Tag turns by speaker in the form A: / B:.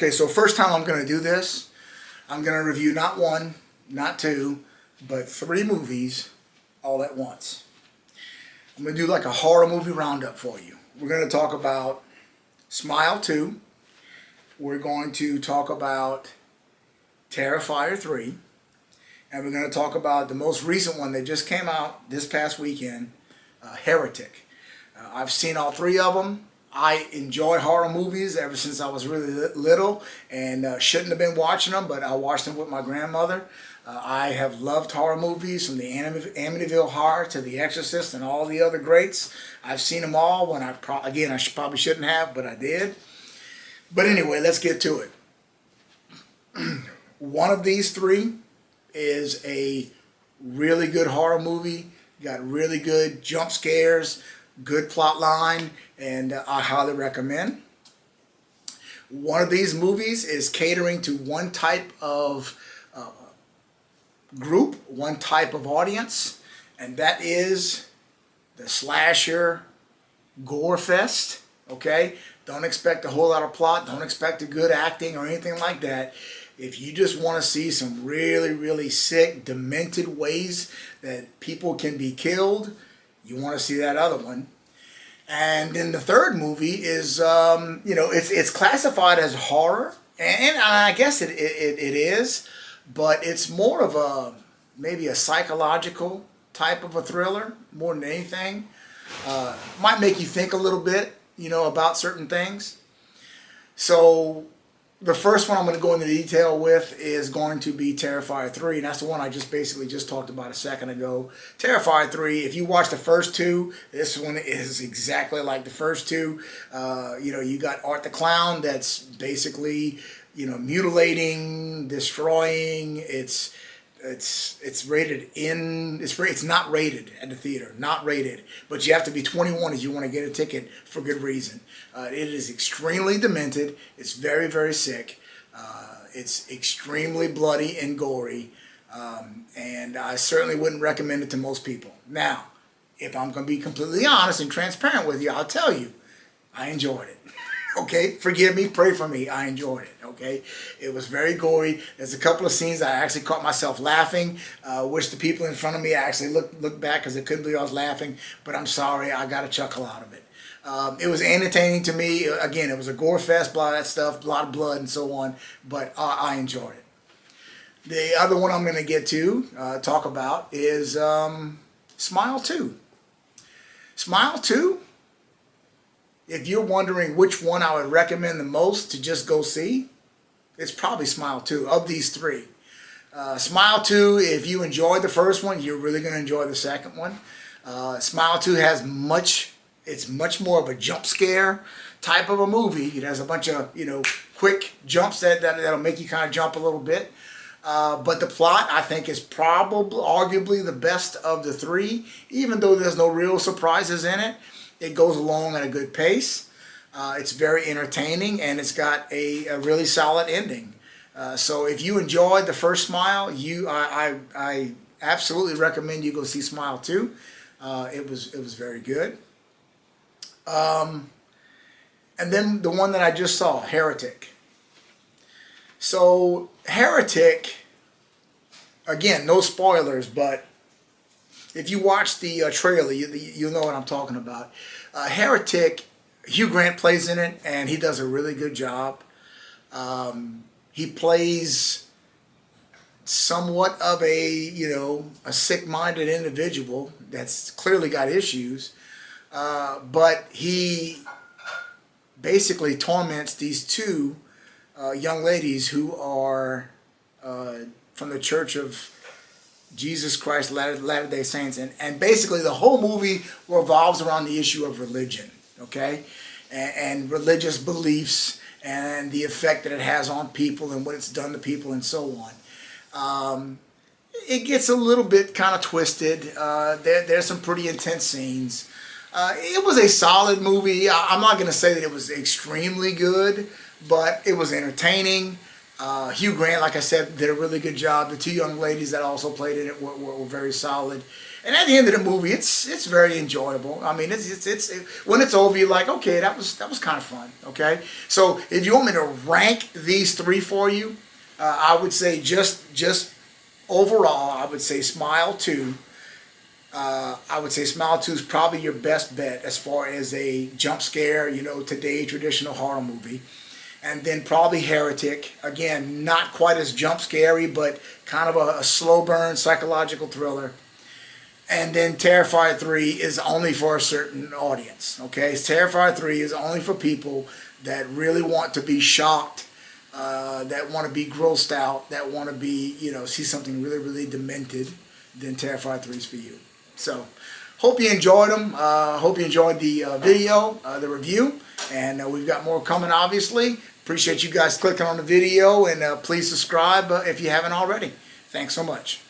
A: Okay, so first time I'm going to do this, I'm going to review not one, not two, but three movies all at once. I'm going to do like a horror movie roundup for you. We're going to talk about Smile 2. We're going to talk about Terrifier 3. And we're going to talk about the most recent one that just came out this past weekend, Heretic. I've seen all three of them. I enjoy horror movies ever since I was really little and shouldn't have been watching them, but I watched them with my grandmother. I have loved horror movies from the Amityville Horror to The Exorcist and all the other greats. I've seen them all when I probably shouldn't have, but I did. But anyway, let's get to it. One of these three is a really good horror movie, got really good jump scares, good plot line, and I highly recommend. One of these movies is catering to one type of group, one type of audience, and that is the slasher gore fest. Okay, don't expect a whole lot of plot, don't expect a good acting or anything like that. If you just want to see some really, really sick, demented ways that people can be killed, you want to see that other one. And then the third movie is, it's classified as horror, and I guess it is, but it's more of maybe a psychological type of a thriller more than anything. Might make you think a little bit, about certain things. So the first one I'm going to go into detail with is going to be Terrifier 3, and that's the one I basically talked about a second ago. Terrifier 3, if you watch the first two, this one is exactly like the first two. You got Art the Clown that's basically, mutilating, destroying. It's rated it's not rated at the theater, not rated, but you have to be 21 if you want to get a ticket for good reason. It is extremely demented. It's very, very sick. It's extremely bloody and gory, and I certainly wouldn't recommend it to most people. Now, if I'm going to be completely honest and transparent with you, I'll tell you, I enjoyed it. Okay, forgive me, pray for me. I enjoyed it. Okay, it was very gory. There's a couple of scenes I actually caught myself laughing. Wish the people in front of me actually looked back because they couldn't believe I was laughing. But I'm sorry, I got a chuckle out of it. It was entertaining to me. Again, it was a gore fest, blah, that stuff, a lot of blood and so on. But I enjoyed it. The other one I'm going to get to talk about is Smile 2. Smile 2. If you're wondering which one I would recommend the most to just go see, it's probably Smile 2 of these three. Smile 2, if you enjoyed the first one, you're really going to enjoy the second one. Smile 2 has it's much more of a jump scare type of a movie. It has a bunch of, quick jumps that'll make you kind of jump a little bit. But the plot, I think, is arguably the best of the three, even though there's no real surprises in it. It goes along at a good pace. It's very entertaining, and it's got a really solid ending. So if you enjoyed the first Smile, I absolutely recommend you go see Smile 2. It was very good. And then the one that I just saw, Heretic. So Heretic, again, no spoilers, but if you watch the trailer, you'll know what I'm talking about. Heretic, Hugh Grant plays in it, and he does a really good job. He plays somewhat of a sick-minded individual that's clearly got issues, but he basically torments these two young ladies who are from the Church of Jesus Christ Latter-day Saints, and basically the whole movie revolves around the issue of religion, okay, and religious beliefs and the effect that it has on people and what it's done to people and so on. It gets a little bit kind of twisted. There's some pretty intense scenes. It was a solid movie. I'm not going to say that it was extremely good, but it was entertaining. Hugh Grant, like I said, did a really good job. The two young ladies that also played in it were very solid. And at the end of the movie, it's very enjoyable. I mean, when it's over, you're like, okay, that was kind of fun. Okay, so if you want me to rank these three for you, I would say just overall, I would say Smile 2. I would say Smile 2 is probably your best bet as far as a jump scare, today traditional horror movie. And then probably Heretic. Again, not quite as jump scary, but kind of a slow burn psychological thriller. And then Terrifier 3 is only for a certain audience. Okay, Terrifier 3 is only for people that really want to be shocked, that want to be grossed out, that want to be, see something really, really demented. Then Terrifier 3 is for you. So, hope you enjoyed them. Hope you enjoyed the video, the review. And we've got more coming, obviously. Appreciate you guys clicking on the video. And please subscribe if you haven't already. Thanks so much.